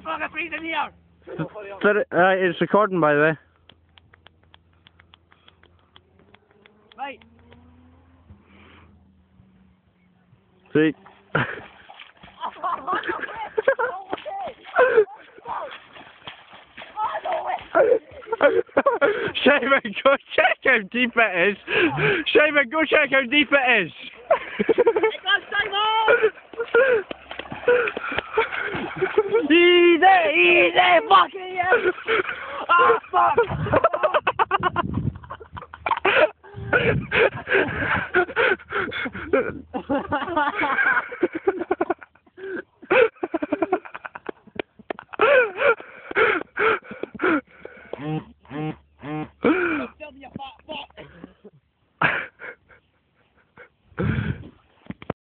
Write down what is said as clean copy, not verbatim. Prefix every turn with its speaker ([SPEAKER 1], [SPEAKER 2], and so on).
[SPEAKER 1] fucking freezing here!
[SPEAKER 2] It's recording, by the way.
[SPEAKER 1] Right.
[SPEAKER 2] See? Shaman, go check how deep it is. Shaman, go check how deep it is.
[SPEAKER 1] Easy, fucking yes! Ah, fuck!